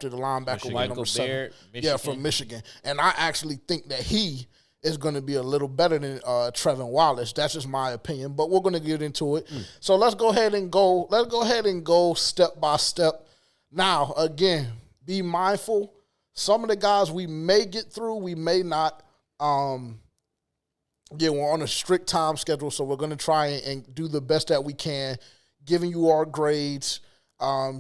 to the linebacker with number 7. Baird, yeah, from Michigan. And I actually think that he is going to be a little better than Trevon Wallace. That's just my opinion, but we're going to get into it. So let's go ahead and go step by step. Now, again, be mindful. Some of the guys we may get through, we may not. We're on a strict time schedule, so we're going to try and do the best that we can, giving you our grades,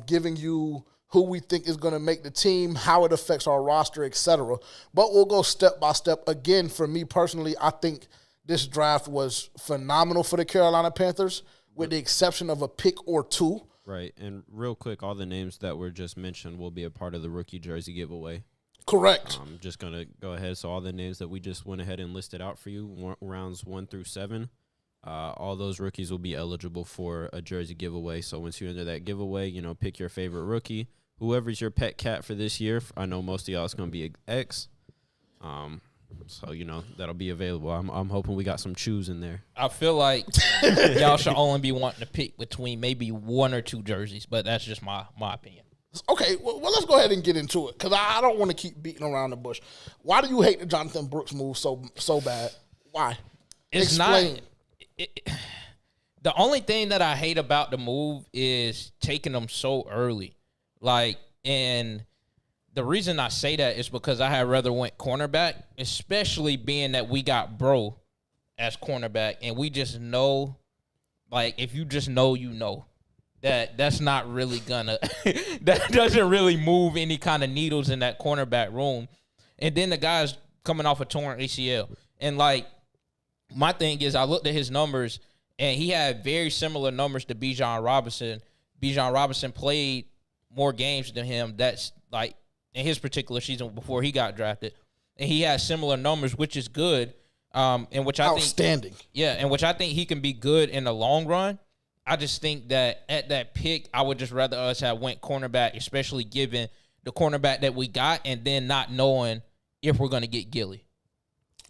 giving you who we think is going to make the team, how it affects our roster, etc. But we'll go step by step. Again, for me personally, I think this draft was phenomenal for the Carolina Panthers, with the exception of a pick or two. Right, and real quick, all the names that were just mentioned will be a part of the rookie jersey giveaway. Correct. I'm just going to go ahead. So all the names that we just went ahead and listed out for you, rounds 1 through 7, all those rookies will be eligible for a jersey giveaway. So once you enter that giveaway, pick your favorite rookie. Whoever's your pet cat for this year, I know most of y'all is going to be X. So, that'll be available. I'm hoping we got some chews in there. I feel like y'all should only be wanting to pick between maybe 1 or 2 jerseys, but that's just my opinion. Okay, well, let's go ahead and get into it, because I don't want to keep beating around the bush. Why do you hate the Jonathan Brooks move so bad? Why? Explain. The only thing that I hate about the move is taking them so early. And the reason I say that is because I had rather went cornerback, especially being that we got Bro as cornerback, and we just know, if you just know, that's not really gonna that doesn't really move any kind of needles in that cornerback room. And then the guy's coming off a torn ACL. And my thing is, I looked at his numbers, and he had very similar numbers to Bijan Robinson. Bijan Robinson played more games than him. That's in his particular season before he got drafted, and he has similar numbers, which is good. And which I outstanding. And which I think he can be good in the long run. I just think that at that pick, I would just rather us have went cornerback, especially given the cornerback that we got, and then not knowing if we're going to get Gilly.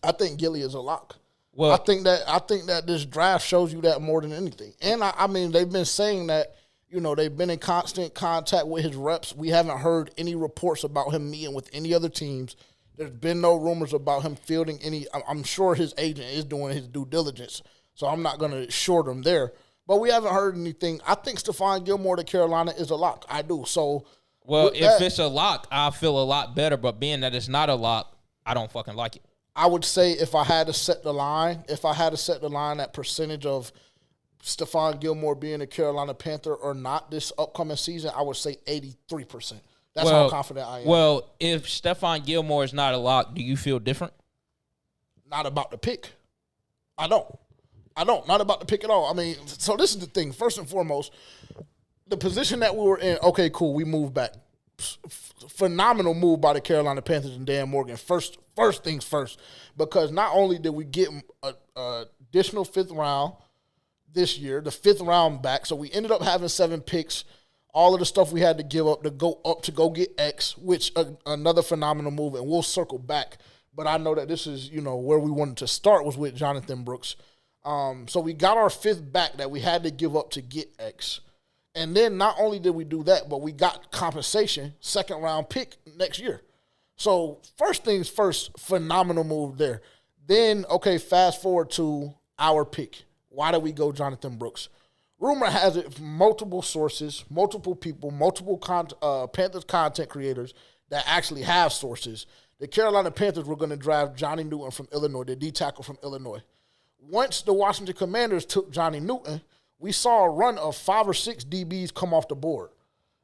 I think Gilly is a lock. Well, I think that this draft shows you that more than anything. And I mean, they've been saying that. They've been in constant contact with his reps. We haven't heard any reports about him meeting with any other teams. There's been no rumors about him fielding any. I'm sure his agent is doing his due diligence, so I'm not going to short him there. But we haven't heard anything. I think Stephon Gilmore to Carolina is a lock. I do. So, well, if it's a lock, I feel a lot better. But being that it's not a lock, I don't fucking like it. I would say if I had to set the line, that percentage of Stephon Gilmore being a Carolina Panther or not this upcoming season, I would say 83%. That's how confident I am. Well, if Stephon Gilmore is not a lock, do you feel different? Not about the pick. I don't. Not about the pick at all. I mean, so this is the thing. First and foremost, the position that we were in, okay, cool, we moved back. Phenomenal move by the Carolina Panthers and Dan Morgan. First things first, because not only did we get an additional 5th round this year, the 5th round back, so we ended up having 7 picks, all of the stuff we had to give up to go get X, which another phenomenal move, and we'll circle back. But I know that this is, where we wanted to start was with Jonathan Brooks. So we got our 5th back that we had to give up to get X. And then not only did we do that, but we got compensation, 2nd round pick next year. So first things first, phenomenal move there. Then, okay, fast forward to our pick. Why did we go Jonathan Brooks? Rumor has it from multiple sources, multiple people, multiple Panthers content creators that actually have sources. The Carolina Panthers were going to draft Johnny Newton from Illinois, the D-tackle from Illinois. Once the Washington Commanders took Johnny Newton, we saw a run of 5 or 6 DBs come off the board.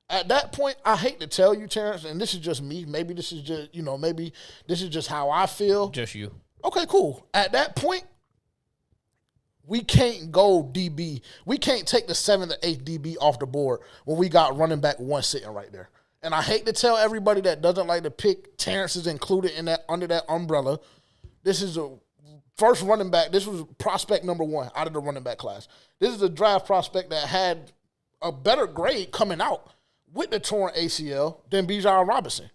At that point, I hate to tell you, Terrence, and this is just me. Maybe this is just, maybe this is just how I feel. Just you. Okay, cool. At that point, we can't go DB. We can't take the 7th or 8th DB off the board when we got running back 1 sitting right there. And I hate to tell everybody that doesn't like to pick, Terrence is included in that under that umbrella. This is a first running back. This was prospect number 1 out of the running back class. This is a draft prospect that had a better grade coming out with the torn ACL than Bijan Robinson,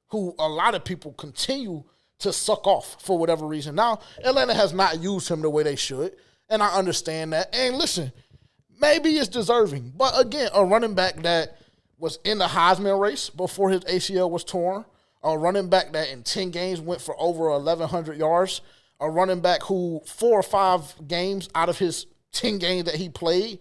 who a lot of people continue to suck off for whatever reason. Now, Atlanta has not used him the way they should, and I understand that. And listen, maybe it's deserving. But again, a running back that was in the Heisman race before his ACL was torn. A running back that in 10 games went for over 1,100 yards. A running back who 4 or 5 games out of his 10 games that he played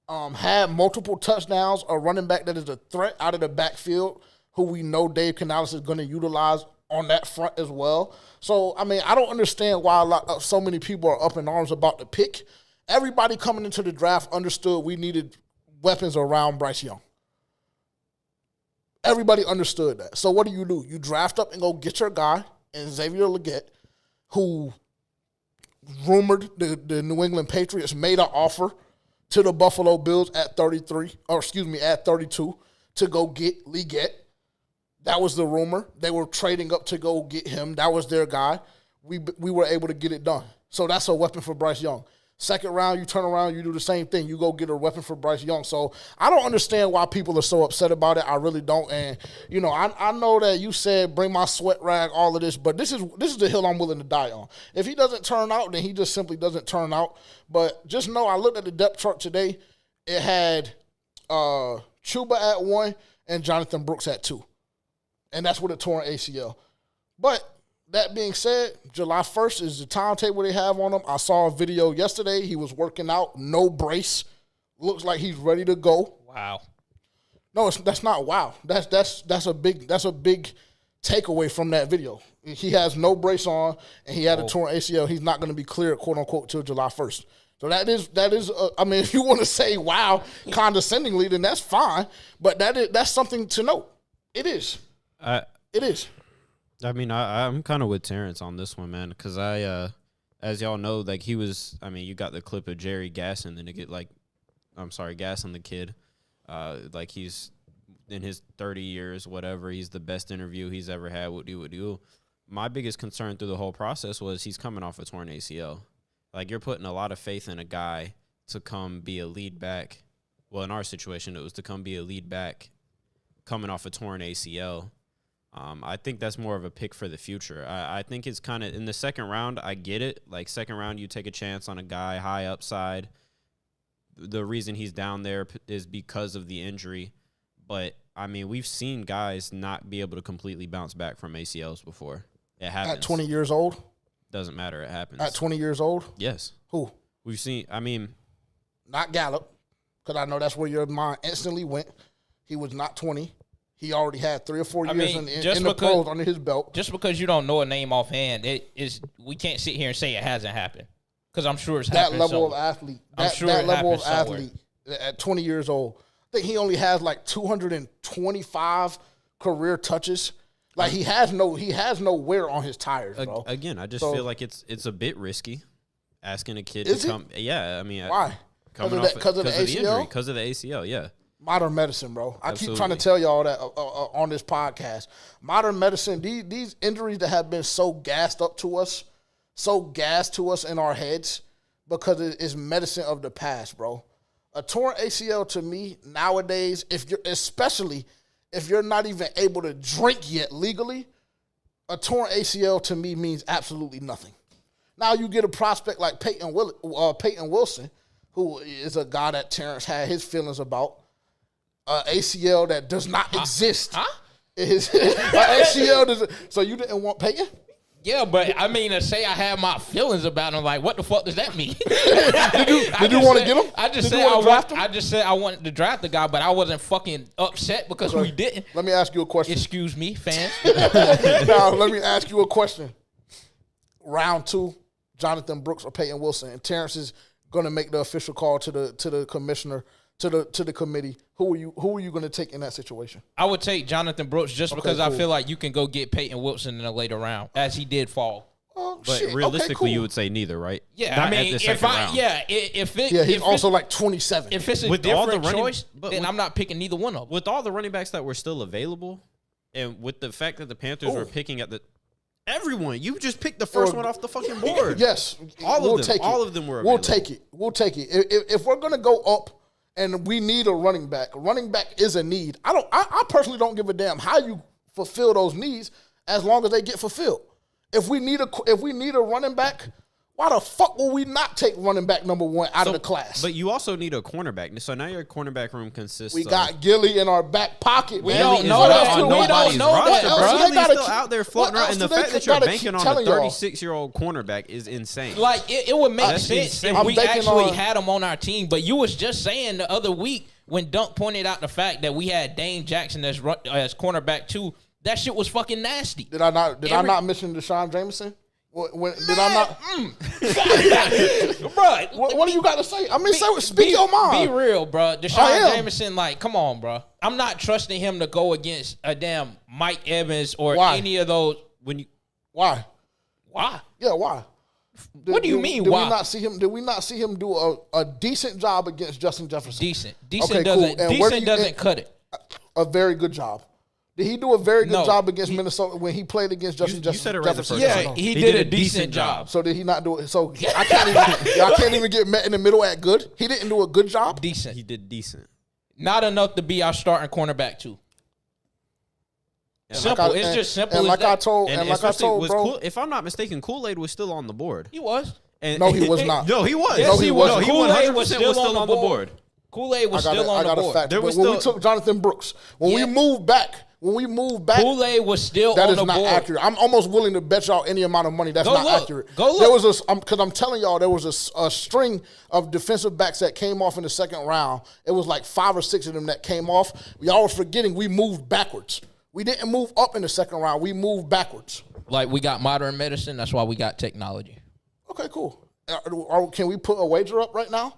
had multiple touchdowns. A running back that is a threat out of the backfield who we know Dave Canales is going to utilize on that front as well. So, I mean, I don't understand why so many people are up in arms about the pick. Everybody coming into the draft understood we needed weapons around Bryce Young. Everybody understood that. So what do? You draft up and go get your guy, and Xavier Legette, who rumored the New England Patriots made an offer to the Buffalo Bills at 32 to go get Legette. That was the rumor. They were trading up to go get him. That was their guy. We were able to get it done. So that's a weapon for Bryce Young. Second round, you turn around, you do the same thing. You go get a weapon for Bryce Young. So I don't understand why people are so upset about it. I really don't. And, you know, I know that you said bring my sweat rag, all of this, but this is the hill I'm willing to die on. If he doesn't turn out, then he just simply doesn't turn out. But just know I looked at the depth chart today. It had Chuba at 1 and Jonathan Brooks at 2. And that's with a torn ACL. But that being said, July 1st is the timetable they have on him. I saw a video yesterday. He was working out, no brace. Looks like he's ready to go. Wow. No, that's not wow. That's a big takeaway from that video. He has no brace on, and he had a torn ACL. He's not going to be cleared, quote unquote, till July 1st. So that is. I mean, if you want to say wow condescendingly, then that's fine. But that's something to note. It is. It is. I mean, I'm kind of with Terrence on this one, man, because as y'all know, like he was. I mean, you got the clip of Jerry gassing gassing the kid, like he's in his 30 years, whatever. He's the best interview he's ever had. What do? My biggest concern through the whole process was he's coming off a torn ACL. Like you're putting a lot of faith in a guy to come be a lead back. Well, in our situation, it was to come be a lead back, coming off a torn ACL. I think that's more of a pick for the future. I think it's kind of in the second round. I get it. Like second round, you take a chance on a guy high upside. The reason he's down there is because of the injury. But, I mean, we've seen guys not be able to completely bounce back from ACLs before. It happens. At 20 years old? Doesn't matter. It happens. At 20 years old? Yes. Who? We've seen, I mean. Not Gallup, because I know that's where your mind instantly went. He was not 20. He already had 3 or 4 years in the pros under his belt. Just because you don't know a name offhand, we can't sit here and say it hasn't happened. Because I'm sure it's happened. That level of athlete. That level of athlete at 20 years old. I think he only has like 225 career touches. Like he has no wear on his tires, bro. Again, I just feel like it's a bit risky asking a kid to come. Yeah, I mean, why? Because of the ACL? Because of the ACL, yeah. Modern medicine, bro. I Absolutely. keep trying to tell y'all that on this podcast. Modern medicine, these injuries that have been so gassed to us in our heads because it is medicine of the past, bro. A torn ACL to me nowadays, especially if you're not even able to drink yet legally, a torn ACL to me means absolutely nothing. Now you get a prospect like Peyton Wilson, who is a guy that Terrence had his feelings about. ACL that does not exist. ACL so you didn't want Peyton? Yeah, but I mean, to say I had my feelings about him, like, what the fuck does that mean? Did you want to get him? I just said I wanted to draft the guy, but I wasn't fucking upset because we didn't. Let me ask you a question. Excuse me, fans. Now, let me ask you a question. Round 2, Jonathan Brooks or Peyton Wilson, and Terrence is going to make the official call to the commissioner, to the committee. Who are you going to take in that situation? I would take Jonathan Brooks just because I feel like you can go get Peyton Wilson in a later round, as he did fall. Oh, but shit. realistically, cool. You would say neither, right? Yeah, Not I mean, at the second round. He's also like 27. If it's a With all the different running- choice, but then with- I'm not picking neither one of them. With all the running backs that were still available, and with the fact that the Panthers were picking at everyone, you just picked the first one off the fucking board. Yes, all of them were available. We'll take it. If we're gonna go up and we need a running back is a need. I personally don't give a damn how you fulfill those needs as long as they get fulfilled. If we need a running back Why the fuck will we not take running back number 1 out of the class? But you also need a cornerback. So now your cornerback room consists We of... got Gilly in our back pocket. We man. don't know that. We don't know that, bro. Gilly's still out there floating around. And the fact that you're banking on a y'all? 36-year-old cornerback is insane. Like, it would make That's sense insane. if I'm we banking actually on- had him on our team. But you was just saying the other week when Dunk pointed out the fact that we had Dane Jackson as cornerback too. That shit was fucking nasty. Did I not mention Deshaun Jameson? Did I not? Bro, What do you got to say? I mean, speak your mind. Be real, bro. Deshaun I am. Jameson, like, come on, bro. I'm not trusting him to go against a damn Mike Evans or Why? any of those. Why? Why? Yeah, why? What do you mean, Did why? Did we not see him do a decent job against Justin Jefferson? Decent Okay, cool. And where do you- doesn't cut it. A very good job. Did he do a very good No. job against Minnesota when he played against Justin Jefferson? You said it right the Jefferson? first Yeah, time. he did a decent job. So did he not do it? So I can't even get met in the middle at good. He didn't do a good job. Decent. He did decent. Not enough to be our starting cornerback too. And Simple. It's just simple And as like that. I told, especially bro. if I'm not mistaken, Kool-Aid was still on the board. He was. And, No, he was not. No, he was. Yes, No, he wasn't. No, he Kool-Aid 100% was still on the board. Kool-Aid was still on the board. fact. There But was when we still- took Jonathan Brooks, when we moved back, Kool-Aid was still that on is the not board. accurate. I'm almost willing to bet y'all any amount of money that's Go not look. accurate. Go look. There was because I'm telling y'all there was a string of defensive backs that came off in the second round. It was like 5 or 6 of them that came off. Y'all were forgetting we moved backwards. We didn't move up in the second round. We moved backwards. Like, we got modern medicine. That's why we got technology. Okay, cool. Can we put a wager up right now?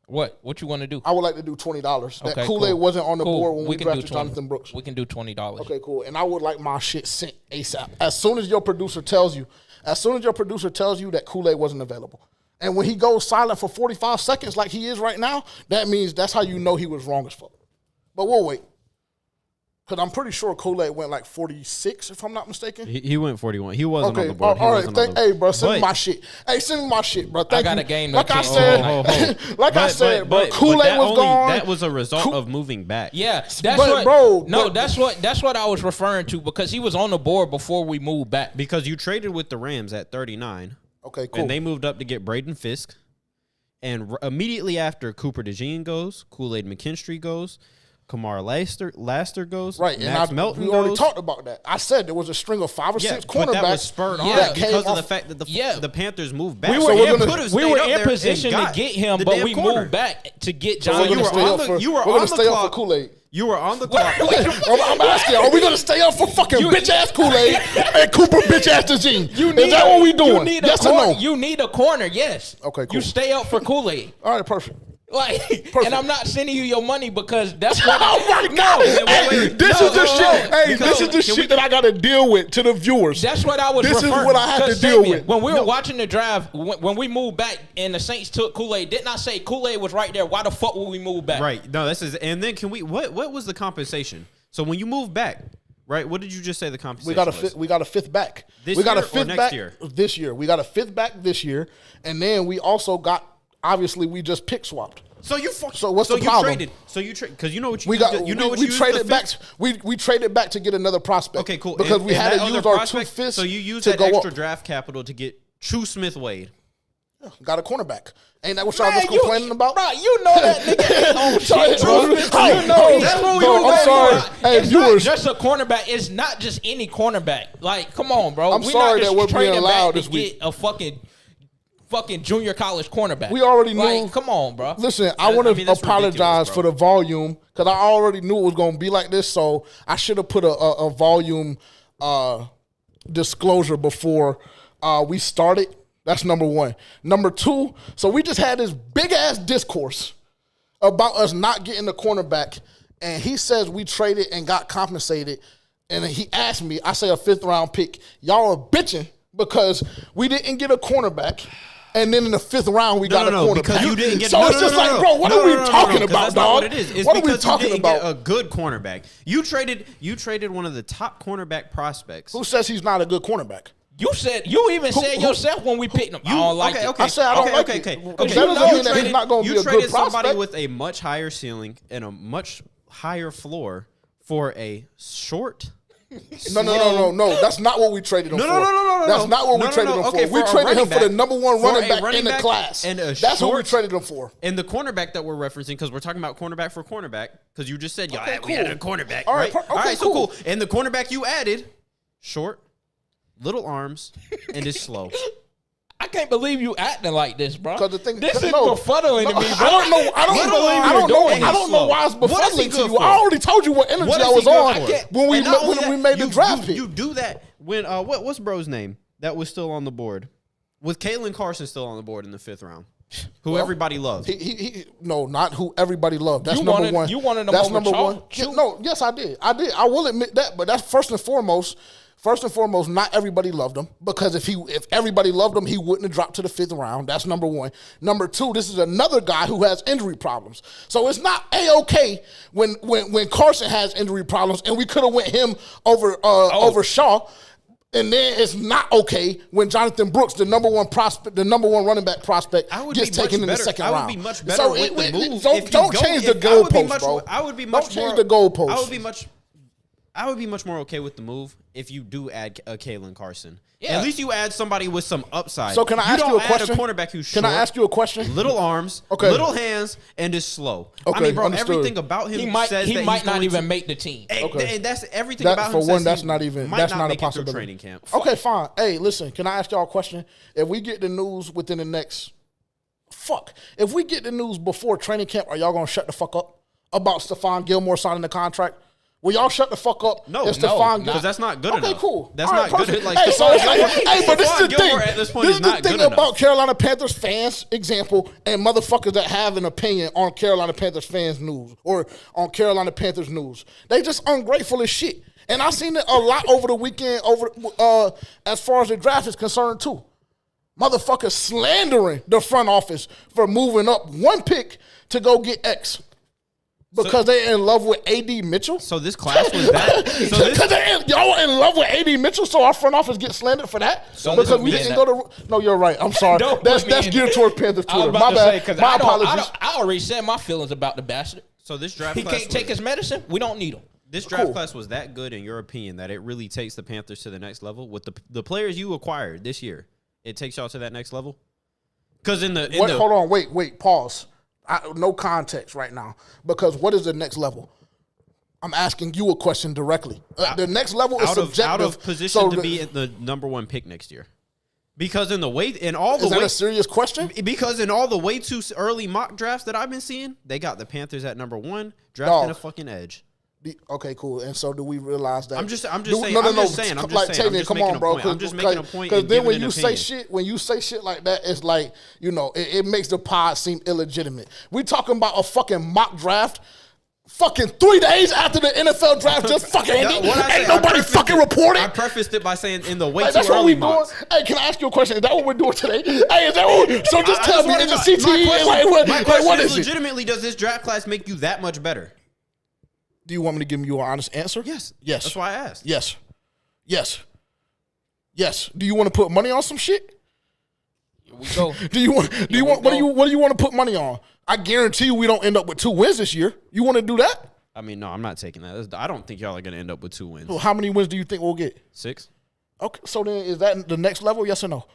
What you want to do? I would like to do $20. That Okay, Kool-Aid cool. wasn't on the Cool. board when we can do drafted 20. Jonathan Brooks. We can do $20. Okay, cool. And I would like my shit sent ASAP. As soon as your producer tells you that Kool-Aid wasn't available. And when he goes silent for 45 seconds like he is right now, that means that's how you know he was wrong as fuck. But we'll wait. Because I'm pretty sure Kool-Aid went like 46, if I'm not mistaken. He went 41. He wasn't on Okay, the board. all right. Hey, bro, send me But- my shit. Hey, send me my shit, bro. Thank got you. a game Like to I kick. said, I said, bro, Kool-Aid was gone. That was a result of moving back. Yeah, that's But, what. bro, no, but- that's what I was referring to because he was on the board before we moved back. Because you traded with the Rams at 39. Okay, cool. And they moved up to get Braden Fisk. And immediately after, Cooper DeJean goes, Kool-Aid McKinstry goes, Kamar Laster goes, Right, Max and Melton we already goes. talk about that. I said there was a string of 5 or 6 cornerbacks. But that was spurred on Yeah, because came of the off- fact that Yeah. the Panthers moved back. We So were you in, could have we stayed were up in there and position to got get him, the but damn we corner. moved back to get So John. we're gonna stay up for you were we're gonna on the stay up for clock. Kool-Aid. You were on the clock. I'm asking, are we gonna stay up for fucking bitch ass Kool-Aid and Cooper bitch ass DeJean? Is that what we doing? Yes or no? You need a corner, yes. Okay, cool. You stay up for Kool-Aid. All right, perfect. Like, and I'm not sending you your money because that's what. Oh my God! Hey, this is the shit. Hey, this is the shit that I gotta deal with to the viewers. That's what I was. This is referring what I have to 'cause deal Fabian, with. when we were watching the drive. When we moved back and the Saints took Kool-Aid, didn't I say Kool-Aid was right there? Why the fuck would we move back? Right. No, this is. And then can we? What was the compensation? So when you move back, right? What did you just say the compensation? We got a fifth back. This we got year a or fifth next back year? this year. We got a fifth back this year, and then we also got. Obviously, we just pick swapped. So you. So what's the problem? Traded. So you trade because you know what you We got. You know what we you traded back. We traded back to get another prospect. Okay, cool. Because And- we and had that to other use our prospect, 2 fifths. So you use to that go extra up. draft capital to get True Smith Wade. Got a cornerback. Ain't that what y'all just complaining about? Bro, you know that nigga. Oh shit, bro. Bro, You know that's what we bro, were I'm sorry. waiting for. Hey, It's viewers. not just a cornerback. It's not just any cornerback. Like, come on, bro. I'm we sorry not just that we're being trading loud back this to week. get a fucking junior college cornerback. We already knew. Like, come on, bro. Listen, I want to that's apologize ridiculous, for the volume because I already knew it was going to be like this. So I should have put a volume disclosure before we started. That's number one. Number two, so we just had this big ass discourse about us not getting the cornerback, and he says we traded and got compensated. And then he asked me, I say a 5th round pick. Y'all are bitching because we didn't get a cornerback. And then in the 5th round, we got a cornerback. Because you didn't get. So it's just like, bro, what are we talking about, that's dog? Not what it is. It's what are we because talking you didn't about? get a good cornerback. You traded one of the top cornerback prospects. Who says he's not a good cornerback? You even said yourself when we picked him. I don't like it. I said I don't like it. That doesn't mean that he's not going to be a good traded prospect. somebody with a much higher ceiling and a much higher floor for a short No. That's not what we traded him for. No. That's not what we traded him for. Okay, We for a traded him running for the back- number one for running a back running in the back class. and a That's what we short- traded him for. And the cornerback that we're referencing, because we're talking about cornerback for cornerback, because you just said, Okay, we had cool. a cornerback, All right, right? okay, All right, so cool. cool. And the cornerback you added, short, little arms, and is slow. I can't believe you acting like this, bro. 'Cause the thing- this is no, befuddling to me, bro. I don't know. I don't know why it's What is he befuddling to good you. for? I already told you what energy What is I he was good on for? when we And not only that, made the draft pick. You do that when what's bro's name that was still on the board? With Kalen Carson still on the board in the 5th round, who everybody loved. No, not who everybody loved. That's You number wanted- one. you wanted him That's over number Chalk? one. Yeah, no, yes, I did. I will admit that, but that's first and foremost. First and foremost, not everybody loved him, because if everybody loved him, he wouldn't have dropped to the 5th round. That's number one. Number two, this is another guy who has injury problems. So it's not A-OK when Carson has injury problems, and we could have went him over Shaw. And then it's not okay when Jonathan Brooks, the number one prospect, the number one running back prospect, gets taken in the second round. I would be much better with the move. Don't change the goalpost, bro. I would be much Don't change the goalpost. I would be much more okay with the move if you do add a Kalen Carson. Yeah. At least you add somebody with some upside. So can I ask you a question? You don't add a cornerback who's short. Can I ask you a question? Little arms, Okay. little hands, and is slow. Okay, I mean, bro, understood. everything about him He might says that not he's going even to, make the team. Okay. And that's everything That, about for him. one, says that's he not even might that's not not a make it through possibility. training camp. Okay, fine. Hey, listen, can I ask y'all a question? If we get the news within the next if we get the news before training camp, are y'all gonna shut the fuck up about Stephon Gilmore signing the contract? Will y'all shut the fuck up? No, if Stephon because that's not good enough. Okay, cool. That's All not right, good. perfect. Like, Hey, so it's like, Stephon but this is the Gilmore thing. at this point This is is the not thing good about enough. Carolina Panthers fans, example, and motherfuckers that have an opinion on Carolina Panthers fans news or on Carolina Panthers news. They just ungrateful as shit. And I seen it a lot over the weekend, as far as the draft is concerned too. Motherfuckers slandering the front office for moving up one pick to go get X. Because they're in love with A.D. Mitchell? So this class was that. So this, Because y'all in love with A.D. Mitchell, so our front office get slandered for that? Don't Because put we me in didn't that. go to... No, you're right. I'm sorry. Don't That's put me in geared that. toward Panthers I was Twitter. about My to say, bad. 'cause My apologies. I already said my feelings about the bastard. so this draft He class can't take his medicine. We don't need him. This draft Cool. class was that good, in your opinion, that it really takes the Panthers to the next level with the players you acquired this year. It takes y'all to that next level. Because Hold on. Wait. Pause. No context right now. Because what is the next level? I'm asking you a question directly. The next level is subjective. out of position to be at the number one pick next year. Because in that a serious question? Because in all the way too early mock drafts that I've been seeing, they got the Panthers at number one, drafting a fucking edge. Okay, cool. And so do we realize that? I'm just saying. Like, Tavian, come on, bro. I'm just making a point. Because then when you say shit like that, it's like, it makes the pod seem illegitimate. We talking about a fucking mock draft. Fucking 3 days after the NFL draft, just fucking ain't nobody fucking reporting. I prefaced it by saying in the way Like, too that's what early we doing. mocks. Hey, can I ask you a question? Is that what we're doing today? Hey, is that what? So just tell me, is it CTE? My question what is is it? legitimately, does this draft class make you that much better? Do you want me to give you an honest answer? Yes. Yes. That's why I asked. Yes. Do you want to put money on some shit? Here we go. What do you want to put money on? I guarantee you we don't end up with 2 wins this year. You want to do that? I mean, no, I'm not taking that. I don't think y'all are going to end up with 2 wins. Well, how many wins do you think we'll get? 6? Okay, so then is that the next level? Yes or no?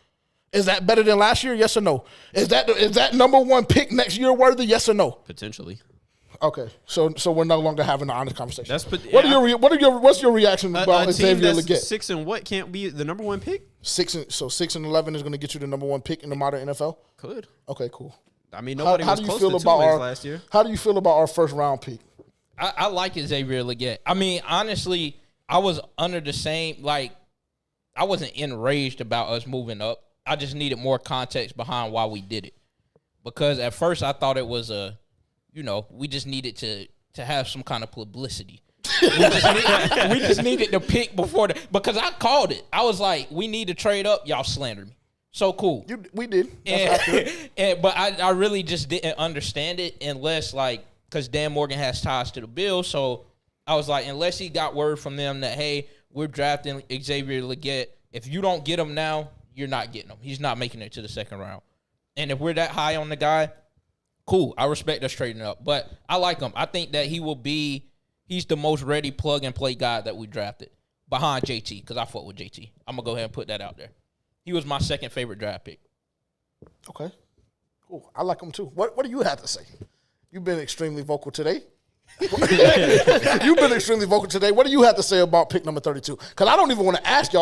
Is that better than last year? Yes or no? Is that number one pick next year worthy? Yes or no? Potentially. Okay, so we're no longer having an honest conversation. What's your reaction about a team Xavier that's Legette? 6 and what can't be the number one pick? 6 and 11 is going to get you the number one pick in the modern NFL. Could. Okay, cool. I mean, nobody was close to 2 wins last year. How do you feel about our first round pick? I like Xavier Legette. I mean, honestly, I was under the same, like, I wasn't enraged about us moving up. I just needed more context behind why we did it. Because at first I thought it was we just needed to have some kind of publicity. we just needed to pick because I called it. I was like, we need to trade up. Y'all slandered me. So cool. We did. But I really just didn't understand it unless, like, because Dan Morgan has ties to the Bills. So I was like, unless he got word from them that, hey, we're drafting Xavier Legette. If you don't get him now, you're not getting him. He's not making it to the second round. And if we're that high on the guy, cool. I respect us trading up. But I like him. I think that he's the most ready plug-and-play guy that we drafted. behind JT because I fought with JT. I'm going to go ahead and put that out there. He was my second favorite draft pick. Okay. Cool. I like him too. What do you have to say? You've been extremely vocal today. You've been extremely vocal today. What do you have to say about pick number 32? Because I don't even want to ask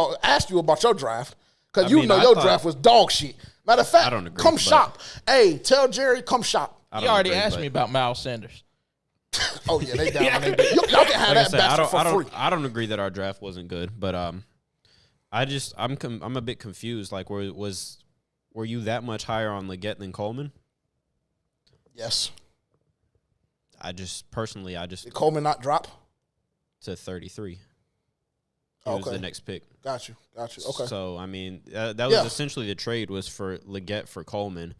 you about your draft. Because your draft was dog shit. Matter of fact, come shop. Hey, tell Jerry, come shop. He already asked me about Miles Sanders. Oh, yeah, they down. Y'all can have that bastard for free. I don't agree that our draft wasn't good, but I'm a bit confused. Like, were you that much higher on Leggett than Coleman? Yes. Did Coleman not drop to 33? He was the next pick. Got you. Okay. So I mean, that was essentially the trade was for Leggett for Coleman,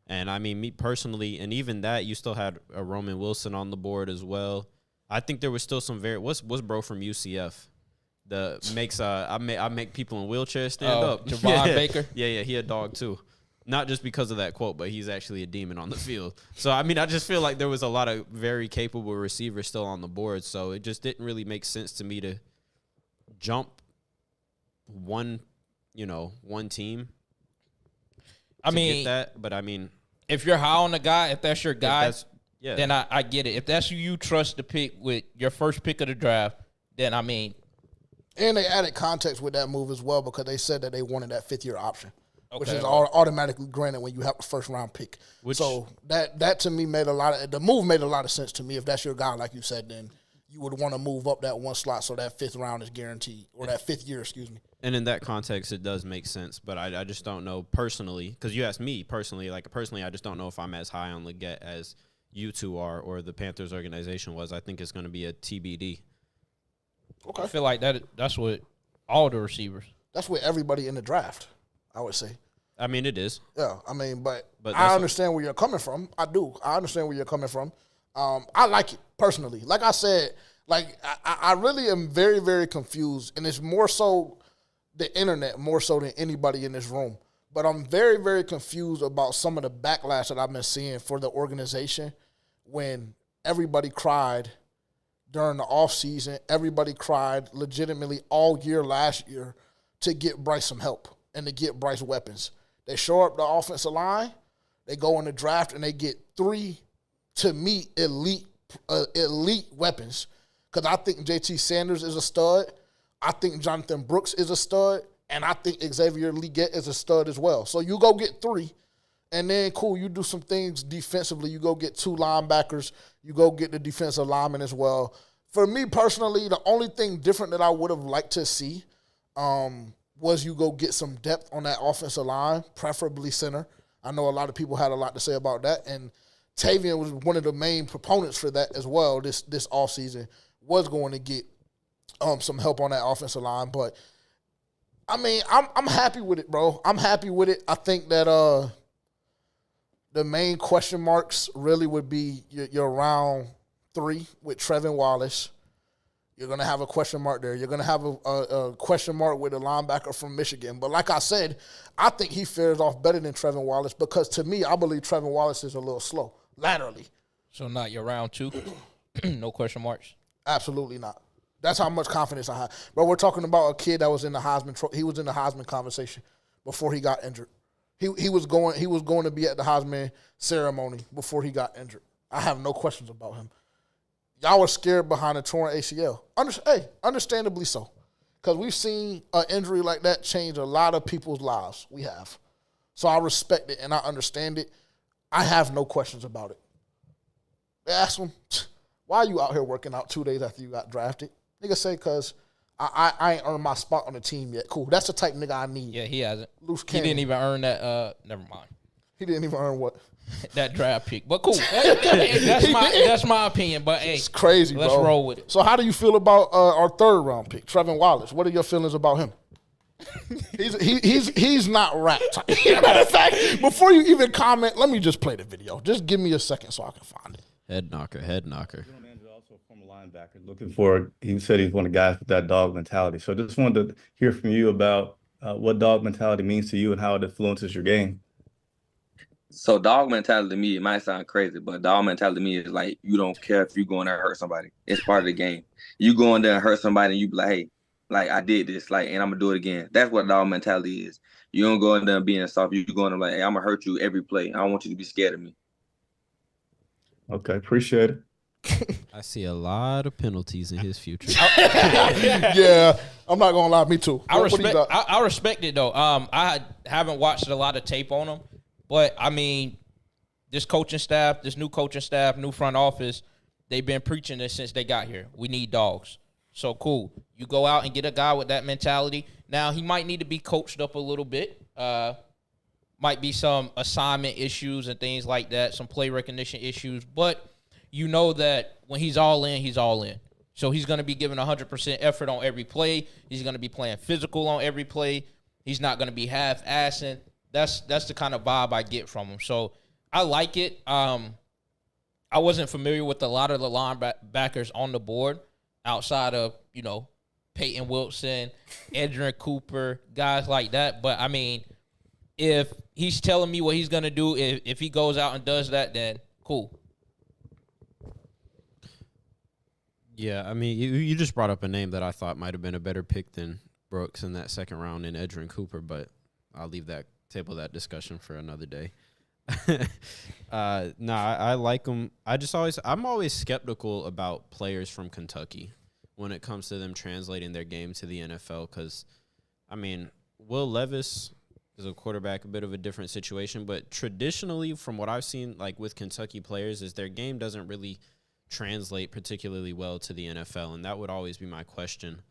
and I mean, me personally, and even that you still had a Roman Wilson on the board as well. I think there was still some what's bro from UCF I make people in wheelchairs stand up. Trevon Baker. Yeah, he a dog too. Not just because of that quote, but he's actually a demon on the field. So, I mean, I just feel like there was a lot of very capable receivers still on the board. So, it just didn't really make sense to me to jump one team. I mean, get that, but I mean, if you're high on the guy, if that's your guy, yeah. then I get it. If that's who you trust to pick with your first pick of the draft, then I mean. And they added context with that move as well because they said that they wanted that fifth-year option. Okay. Which is automatically granted when you have a first-round pick. So that to me the move made a lot of sense to me. If that's your guy, like you said, then you would want to move up that one slot so that fifth round is guaranteed, or that fifth year, excuse me. And in that context, it does make sense. But I just don't know personally, because you asked me personally. Like, personally, I just don't know if I'm as high on Leggett as you two are or the Panthers organization was. I think it's going to be a TBD. Okay. I feel like that's what all the receivers. That's what everybody in the draft, I would say. I mean, it is. Yeah, I mean, but I understand where you're coming from. I do. I understand where you're coming from. I like it, personally. Like I said, I really am very, very confused, and it's more so the internet, more so than anybody in this room. But I'm very, very confused about some of the backlash that I've been seeing for the organization when everybody cried during the offseason. Everybody cried legitimately all year last year to get Bryce some help and to get Bryce weapons. They show up the offensive line, they go in the draft, and they get 3, to me, elite weapons. Because I think JT Sanders is a stud. I think Jonathan Brooks is a stud. And I think Xavier Leggett is a stud as well. So you go get 3. And then, cool, you do some things defensively. You go get 2 linebackers. You go get the defensive lineman as well. For me personally, the only thing different that I would have liked to see was you go get some depth on that offensive line, preferably center. I know a lot of people had a lot to say about that. And Tavian was one of the main proponents for that as well this offseason, was going to get some help on that offensive line. But, I mean, I'm happy with it, bro. I'm happy with it. I think that the main question marks really would be your round 3 with Trevon Wallace. You're going to have a question mark there. You're going to have a question mark with a linebacker from Michigan. But like I said, I think he fares off better than Trevon Wallace because, to me, I believe Trevon Wallace is a little slow, laterally. So not your round 2? No question marks? Absolutely not. That's how much confidence I have. But we're talking about a kid that was in the Heisman. He was in the Heisman conversation before he got injured. He was going to be at the Heisman ceremony before he got injured. I have no questions about him. Y'all were scared behind a torn ACL. Understandably so. Because we've seen an injury like that change a lot of people's lives. We have. So I respect it and I understand it. I have no questions about it. They asked him, why are you out here working out 2 days after you got drafted? Nigga say, because I ain't earned my spot on the team yet. Cool. That's the type of nigga I need. Yeah, he hasn't. Loose He cannon. didn't even earn that. Never mind. He didn't even earn what? That draft pick. But cool. That's my opinion. But, hey, it's crazy, let's bro. roll with it. So how do you feel about our 3rd round pick, Trevon Wallace? What are your feelings about him? He's not wrapped. Matter of fact, before you even comment, let me just play the video. Just give me a second so I can find it. Head knocker. Also a former linebacker. Looking for, he said he's one of the guys with that dog mentality. So just wanted to hear from you about what dog mentality means to you and how it influences your game. So dog mentality to me, it might sound crazy, but dog mentality to me is like you don't care if you go in there and hurt somebody. It's part of the game. You go in there and hurt somebody and you be like, hey, like I did this, like, and I'm gonna do it again. That's what dog mentality is. You don't go in there being soft. You go in there like, hey, I'm gonna hurt you every play. I don't want you to be scared of me. Okay, appreciate it. I see a lot of penalties in his future. Yeah, I'm not gonna lie, me too. I What do you respect. got? I respect it though. I haven't watched a lot of tape on him, but I mean, this coaching staff, this new coaching staff, new front office, they've been preaching this since they got here. We need dogs. So cool. You go out and get a guy with that mentality. Now he might need to be coached up a little bit. Might be some assignment issues and things like that, some play recognition issues, but you know that when he's all in, he's all in. So he's going to be giving 100% effort on every play. He's going to be playing physical on every play. He's not going to be half-assing. That's the kind of vibe I get from him. So I like it. I wasn't familiar with a lot of the linebackers on the board outside of, Peyton Wilson, Edgerrin Cooper, guys like that. But, I mean, if he's telling me what he's going to do, if he goes out and does that, then cool. Yeah, I mean, you just brought up a name that I thought might have been a better pick than Brooks in that second round in Edgerrin Cooper, but I'll table that discussion for another day. I like him. I'm always skeptical about players from Kentucky when it comes to them translating their game to the NFL because, I mean, Will Levis is a quarterback, a bit of a different situation, but traditionally from what I've seen, like with Kentucky players, is their game doesn't really translate particularly well to the NFL, and that would always be my question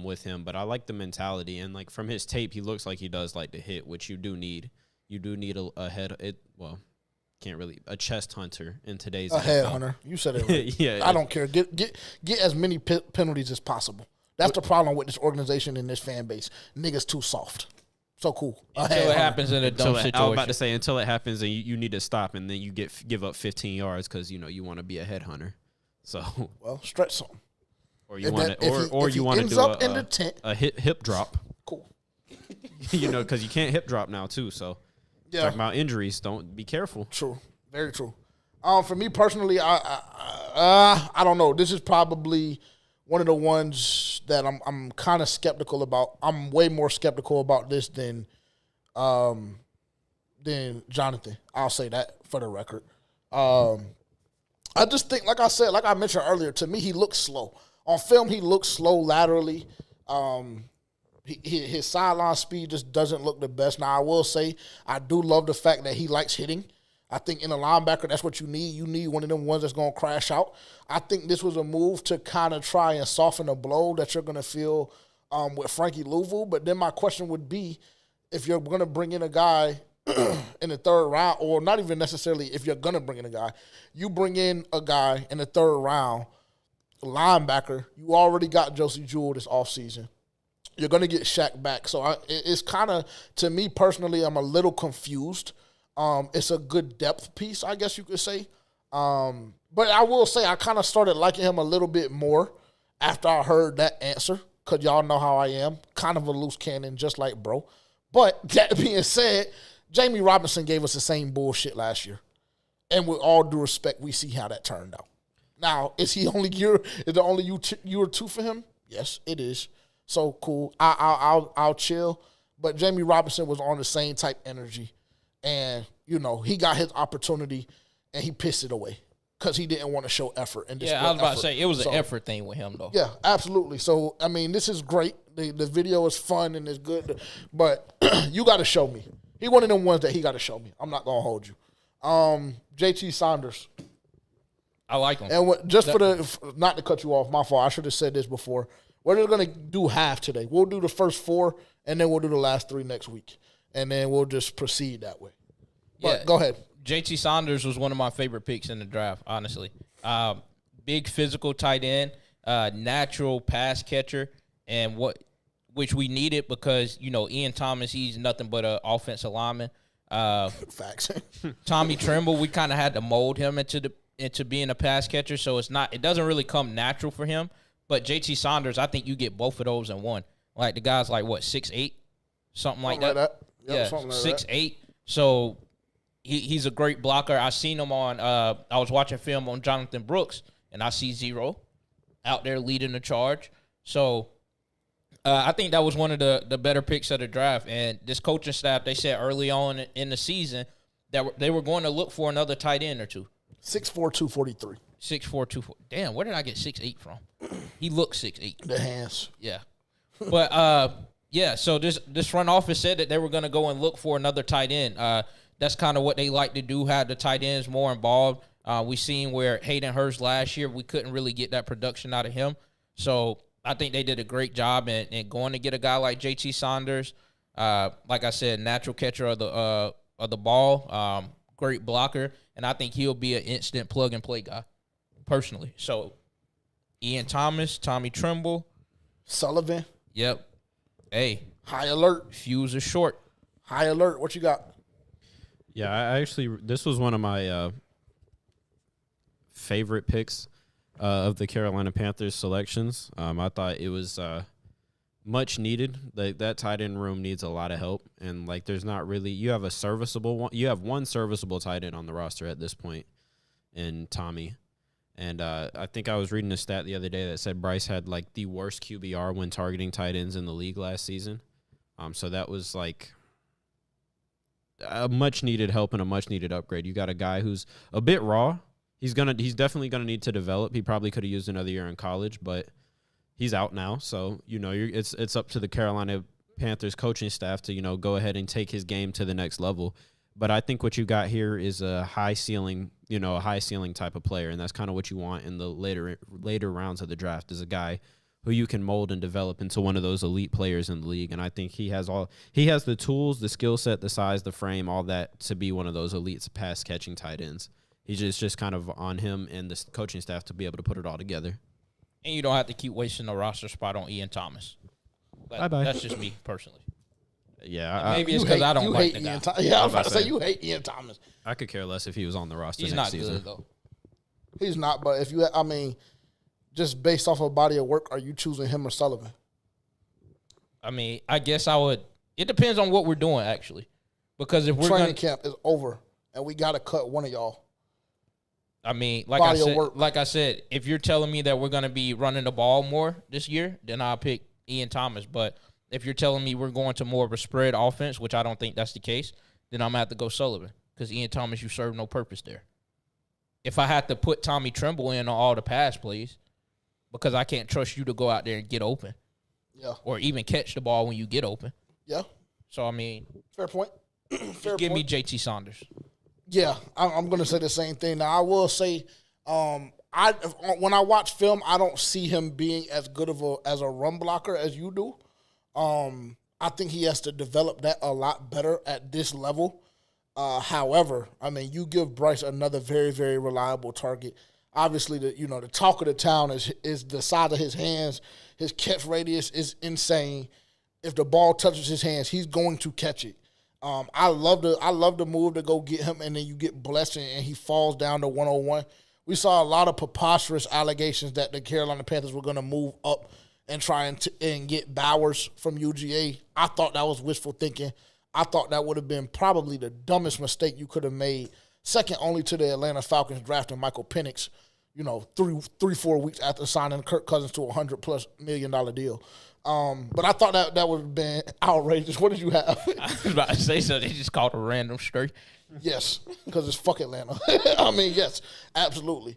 with him. But I like the mentality, and like from his tape, he looks like he does like to hit, which you do need. You do need a chest hunter in today's A NFL. head hunter. You said it right. Yeah, I don't care. Get as many penalties as possible. That's the problem with this organization and this fan base. Niggas too soft. So cool. Until it happens in a dumb situation. I was about to say until it happens and you need to stop, and then you give up 15 yards because you want to be a headhunter. So well, stretch something. Or you want to do a hip drop. Cool. Because you can't hip drop now too. So talking about injuries, don't be careful. True, very true. For me personally, I don't know. This is probably one of the ones that I'm kind of skeptical about. I'm way more skeptical about this than Jonathan. I'll say that for the record. I just think, like I mentioned earlier, to me he looks slow. On film, he looks slow laterally. His sideline speed just doesn't look the best. Now, I will say I do love the fact that he likes hitting. I think in a linebacker, that's what you need. You need one of them ones that's going to crash out. I think this was a move to kind of try and soften the blow that you're going to feel with Frankie Louisville. But then my question would be, if you're going to bring in a guy in the third round, or not even necessarily if you're going to bring in a guy, you bring in a guy in the third round, linebacker, you already got Josie Jewell this offseason. You're going to get Shaq back. So it's kind of, to me personally, I'm a little confused. It's a good depth piece, I guess you could say. But I will say I kind of started liking him a little bit more after I heard that answer, because y'all know how I am. Kind of a loose cannon, just like bro. But that being said, Jamie Robinson gave us the same bullshit last year. And with all due respect, we see how that turned out. Now, is the only year two for him? Yes, it is. So cool. I'll chill. But Jamie Robinson was on the same type energy. And, he got his opportunity, and he pissed it away because he didn't want to show effort. I was about to say, it was an effort thing with him, though. Yeah, absolutely. So, I mean, this is great. The video is fun and it's good. But you got to show me. He one of them ones that he got to show me. I'm not going to hold you. JT Saunders. I like him. And not to cut you off, my fault. I should have said this before. We're just going to do half today. We'll do the first 4, and then we'll do the last 3 next week. And then we'll just proceed that way. But go ahead. JT Saunders was one of my favorite picks in the draft, honestly. Big physical tight end, natural pass catcher, and which we needed because, Ian Thomas, he's nothing but an offensive lineman. Facts. Tommy Tremble, we kind of had to mold him into being a pass catcher, so it doesn't really come natural for him. But JT Saunders, I think you get both of those in one. Like the guy's like 6'8", something like that. Yep, yeah, 6'8". So he's a great blocker. I seen him on. I was watching film on Jonathan Brooks, and I see 0 out there leading the charge. So I think that was one of the better picks of the draft. And this coaching staff, they said early on in the season that they were going to look for another tight end or two. 6'4", 243. 6'4", 240. Damn, where did I get 6'8" from? He looks 6'8". The hands. Yeah. But, yeah, so this front office said that they were going to go and look for another tight end. That's kind of what they like to do, have the tight ends more involved. We seen where Hayden Hurst last year, we couldn't really get that production out of him. So I think they did a great job in going to get a guy like JT Saunders. Like I said, natural catcher of the ball, great blocker, and I think he'll be an instant plug-and-play guy, personally. So Ian Thomas, Tommy Tremble. Sullivan. Yep. Hey. High alert. Fuse is short. High alert. What you got? Yeah, I actually, this was one of my favorite picks of the Carolina Panthers selections. I thought it was much needed. That tight end room needs a lot of help, and like there's not really, you have a serviceable one. You have one serviceable tight end on the roster at this point, in Tommy. And I think I was reading a stat the other day that said Bryce had like the worst QBR when targeting tight ends in the league last season. So that was like a much needed help and a much needed upgrade. You got a guy who's a bit raw. He's definitely gonna need to develop. He probably could have used another year in college, but he's out now. So it's up to the Carolina Panthers coaching staff to go ahead and take his game to the next level. But I think what you got here is a high ceiling type of player, and that's kind of what you want in the later rounds of the draft, is a guy who you can mold and develop into one of those elite players in the league. And I think he has the tools, the skill set, the size, the frame, all that to be one of those elite pass catching tight ends. It's just kind of on him and the coaching staff to be able to put it all together. And you don't have to keep wasting a roster spot on Ian Thomas. Bye-bye. That's just me personally. Yeah, Maybe it's because I don't like the guy. I was about to say, you hate Ian Thomas. I could care less if he was on the roster He's next not season. good, though. He's not, but just based off of body of work, are you choosing him or Sullivan? I guess I would. It depends on what we're doing, actually. Because if we're training camp is over, and we got to cut one of y'all. Like I said, if you're telling me that we're going to be running the ball more this year, then I'll pick Ian Thomas. But if you're telling me we're going to more of a spread offense, which I don't think that's the case, then I'm going to have to go Sullivan, because Ian Thomas, you serve no purpose there. If I had to put Tommy Tremble in on all the pass plays, because I can't trust you to go out there and get open. Yeah. Or even catch the ball when you get open. Yeah. So, fair point. Give me JT Saunders. Yeah, I'm going to say the same thing. Now, I will say, when I watch film, I don't see him being as good as a run blocker as you do. I think he has to develop that a lot better at this level. However, you give Bryce another very, very reliable target. Obviously, the talk of the town is the size of his hands. His catch radius is insane. If the ball touches his hands, he's going to catch it. I love the move to go get him, and then you get blessed and he falls down to 101. We saw a lot of preposterous allegations that the Carolina Panthers were going to move up and try and get Bowers from UGA. I thought that was wishful thinking. I thought that would have been probably the dumbest mistake you could have made, second only to the Atlanta Falcons drafting Michael Penix, 3-4 weeks after signing Kirk Cousins to a $100+ million deal. But I thought that would have been outrageous. What did you have? I was about to say so. They just called a random straight. Yes, because it's fuck Atlanta. Yes, absolutely.